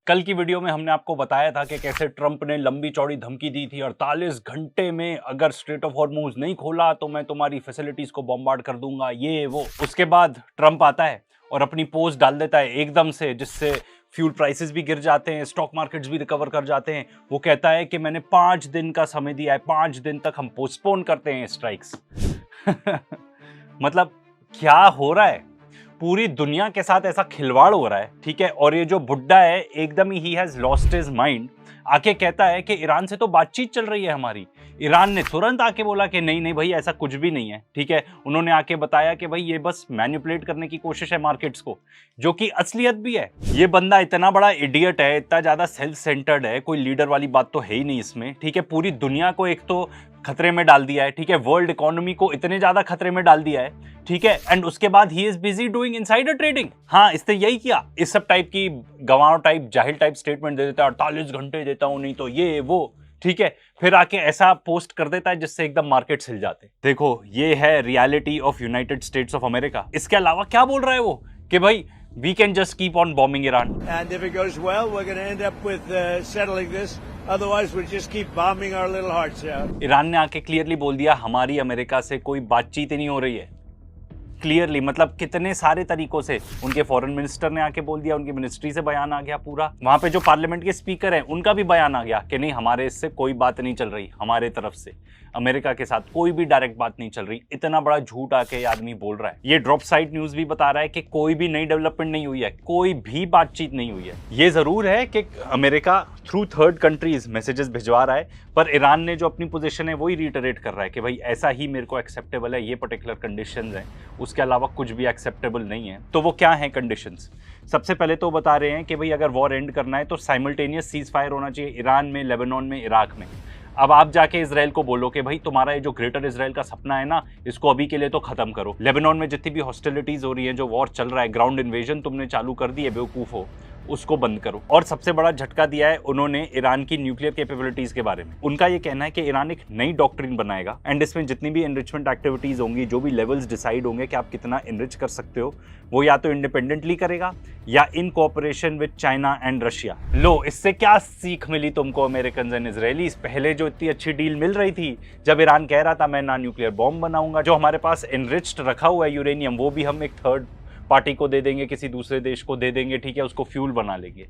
कल की वीडियो में हमने आपको बताया था कि कैसे ट्रंप ने लंबी चौड़ी धमकी दी थी, 48 घंटे में अगर स्ट्रेट ऑफ हॉर्मुज नहीं खोला तो मैं तुम्हारी फैसिलिटीज को बॉम्बार्ड कर दूंगा, ये वो। उसके बाद ट्रंप आता है और अपनी पोस्ट डाल देता है एकदम से, जिससे फ्यूल प्राइसेस भी गिर जाते हैं, स्टॉक मार्केट्स भी रिकवर कर जाते हैं। वो कहता है कि मैंने 5 दिन का समय दिया है, 5 दिन तक हम पोस्टपोन करते हैं स्ट्राइक्स। मतलब क्या हो रहा है? पूरी दुनिया के साथ ऐसा खिलवाड़ हो रहा है, ठीक है। और ये जो बुड्ढा है एकदम he has lost his mind, आके कहता है कि ईरान से तो बातचीत चल रही है हमारी। ईरान ने तुरंत आके बोला कि नहीं नहीं भाई, ऐसा कुछ भी नहीं है, ठीक है। उन्होंने आके बताया कि भाई ये बस मैनिपुलेट करने की कोशिश है मार्केट्स को, जो कि असलियत भी है। ये बंदा इतना बड़ा इडियट है, इतना ज्यादा सेल्फ सेंटर्ड है, कोई लीडर वाली बात तो है ही नहीं इसमें, ठीक है। पूरी दुनिया को एक तो खतरे में डाल दिया है, ठीक है। वर्ल्ड इकोनॉमी को इतने ज्यादा खतरे में डाल दिया है, ठीक है। एंड उसके बाद he is busy doing insider trading. हाँ, इसने यही किया। इस सब टाइप की गंवार टाइप, जाहिल टाइप स्टेटमेंट दे देता है, 48 घंटे देता हूं, नहीं तो ये वो, ठीक है। फिर आके ऐसा पोस्ट कर देता है जिससे एकदम मार्केट्स हिल जाते। देखो, ये है reality of United states of America. इसके अलावा क्या बोल रहा है वो कि भाई we can just keep on bombing Iran. And if it goes well, we're going to end up with settling this. Otherwise, we'll just keep bombing our little hearts out. Iran ने आके क्लियरली बोल दिया हमारी America से कोई बातचीत ही नहीं हो रही है। क्लियरली, मतलब कितने सारे तरीकों से। उनके फॉरेन मिनिस्टर ने आके बोल दिया, उनकी मिनिस्ट्री से बयान आ गया पूरा। वहां पे जो पार्लियामेंट के स्पीकर हैं उनका भी बयान आ गया कि नहीं, हमारे इससे कोई बात नहीं चल रही, हमारे तरफ से अमेरिका के साथ कोई भी डायरेक्ट बात नहीं चल रही। इतना बड़ा झूठ आके आदमी बोल रहा है। ये ड्रॉप साइड न्यूज भी बता रहा है कि कोई भी नई डेवलपमेंट नहीं हुई है, कोई भी बातचीत नहीं हुई है। ये जरूर है कि America through third countries messages भिजवा रहा है, पर ईरान ने जो अपनी पोजीशन है वही रिटरेट कर रहा है कि भाई ऐसा ही मेरे को एक्सेप्टेबल है, ये पर्टिकुलर कंडीशंस हैं, उसके अलावा कुछ भी एक्सेप्टेबल नहीं है। तो वो क्या है कंडीशंस? सबसे पहले तो बता रहे हैं कि भाई अगर वॉर एंड करना है तो साइमल्टेनियस सीज फायर होना चाहिए ईरान में, लेबनान में, इराक में। अब आप जाके इजराइल को बोलो कि भाई तुम्हारा ये जो ग्रेटर इजराइल का सपना है ना, इसको अभी के लिए तो खत्म करो। लेबनान में जितनी भी हॉस्टिलिटीज हो रही है, जो वॉर चल रहा है, ग्राउंड इन्वेजन तुमने चालू कर दी है बेवकूफ हो, उसको बंद करो। और सबसे बड़ा झटका दिया है उन्होंने ईरान की न्यूक्लियर कैपेबिलिटीज के बारे में। उनका ये कहना है कि ईरान एक नई डॉक्ट्रिन बनाएगा एंड इसमें जितनी भी एनरिचमेंट एक्टिविटीज होंगी, जो भी लेवल्स डिसाइड होंगे कि आप कितना एनरिच कर सकते हो, वो या तो इंडिपेंडेंटली करेगा या in cooperation with China and Russia. लो, इससे क्या सीख मिली तुमको अमेरिकन एंड इजरायलीज? पहले जो इतनी अच्छी डील मिल रही थी, जब ईरान कह रहा था मैं ना न्यूक्लियर बॉम्ब बनाऊंगा, जो हमारे पास एनरिच्ड रखा हुआ है यूरेनियम, वो भी हम एक थर्ड पार्टी को दे देंगे, किसी दूसरे देश को दे देंगे, ठीक है, उसको फ्यूल बना लेंगे।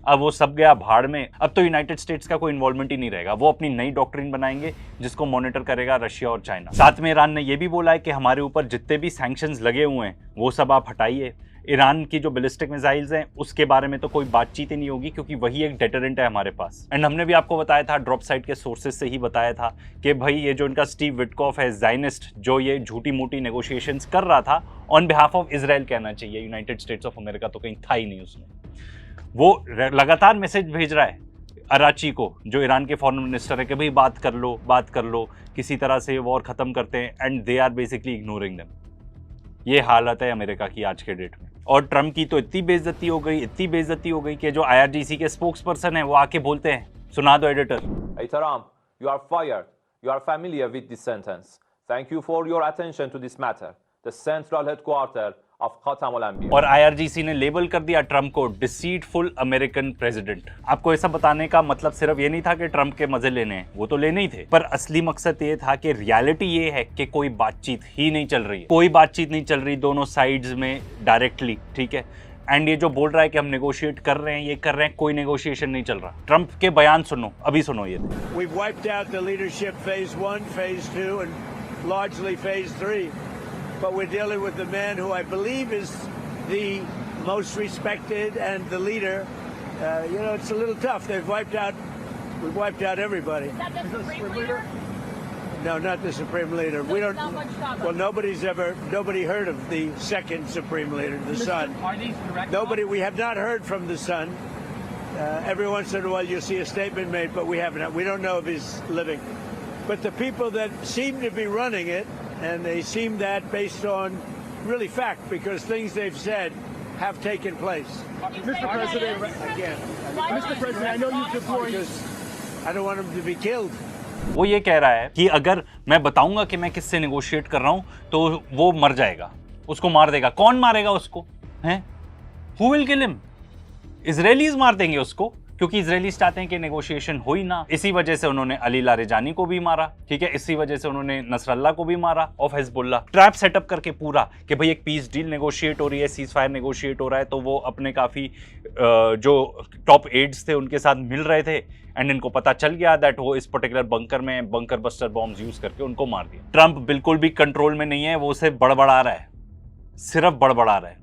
अब वो सब गया भाड़ में। अब तो यूनाइटेड स्टेट्स का कोई इन्वॉल्वमेंट ही नहीं रहेगा। वो अपनी नई डॉक्ट्रिन बनाएंगे जिसको मॉनिटर करेगा रशिया और चाइना। साथ में ईरान ने ये भी बोला है कि हमारे ऊपर जितने भी सैंक्शंस लगे हुए हैं वो सब आप हटाइए। ईरान की जो बैलिस्टिक मिसाइल्स हैं उसके बारे में तो कोई बातचीत ही नहीं होगी, क्योंकि वही एक डेटरेंट है हमारे पास। एंड हमने भी आपको बताया था, ड्रॉप साइट के सोर्सेज से ही बताया था कि भाई ये जो इनका स्टीव विटकॉफ है, ज़ायनिस्ट, जो ये झूठी मोटी नेगोशिएशंस कर रहा था ऑन बिहाफ ऑफ इजराइल, कहना चाहिए, यूनाइटेड स्टेट्स ऑफ अमेरिका तो कहीं था ही नहीं उसमें। वो लगातार मैसेज भेज रहा है अराची को, जो ईरान के फॉरेन मिनिस्टर है, कि भाई बात कर लो, किसी तरह से वॉर खत्म करते हैं। And they are basically ignoring them. ये हालत है अमेरिका की आज के डेट में। और ट्रम्प की तो इतनी बेइज्जती हो गई कि जो IRGC के स्पोक्स पर्सन है वो आके बोलते हैं, सुना दो editor. Hey Trump, you are fired. You are familiar with this sentence. Thank you for your attention to this matter. The central headquarters of Khatam al-Anbiya. और IRGC ने लेबल कर दिया ट्रम्प को डिसीटफुल अमेरिकन प्रेसिडेंट। आपको ऐसा बताने का मतलब सिर्फ ये नहीं था कि ट्रम्प के मजे लेने हैं, वो तो लेने ही थे, पर असली मकसद ये था कि रियलिटी ये है कि कोई बातचीत ही नहीं चल रही है। कोई बातचीत नहीं चल रही दोनों साइड्स में डायरेक्टली, ठीक है। एंड ये जो बोल रहा है कि हम नेगोशिएट कर रहे हैं, ये कर रहे हैं, कोई नेगोशिएशन नहीं चल रहा। ट्रम्प के बयान सुनो, अभी सुनो ये। We've wiped out the leadership phase 1, phase 2, and largely phase 3. But we're dealing with the man who I believe is the most respected and the leader. It's a little tough. We've wiped out everybody. Is that the Supreme Leader? No, not the Supreme Leader. We don't. Not much talk. Well, nobody heard of the second Supreme Leader, the son. Are these direct? Nobody. We have not heard from the son. Every once in a while, you'll see a statement made, but we haven't. We don't know if he's living. But the people that seem to be running it, and they seem that based on really fact, because things they've said have taken place. Mr. President, Again, Mr. President, I know you've deployed. because I don't want them to be killed. वो ये कह रहा है कि अगर मैं बताऊंगा कि मैं किससे नेगोशिएट कर रहा हूं तो वो मर जाएगा, उसको मार देगा। कौन मारेगा उसको? हैं? Who will kill him? Israelis मार देंगे उसको, क्योंकि इजरायली चाहते हैं कि नेगोशिएशन हो ही ना। इसी वजह से उन्होंने अली लारेजानी को भी मारा, ठीक है, इसी वजह से उन्होंने नसरल्ला को भी मारा ऑफ हिजबुल्लाह। ट्रैप सेटअप करके पूरा कि भाई एक पीस डील नेगोशिएट हो रही है, सीज फायर नेगोशिएट हो रहा है, तो वो अपने काफी जो टॉप एड्स थे उनके साथ मिल रहे थे, एंड इनको पता चल गया दैट वो इस पर्टिकुलर बंकर में बंकर बस्टर बॉम्ब्स यूज करके उनको मार दिया। ट्रंप बिल्कुल भी कंट्रोल में नहीं है, वो उसे बड़बड़ा रहा है, सिर्फ बड़बड़ा रहा है।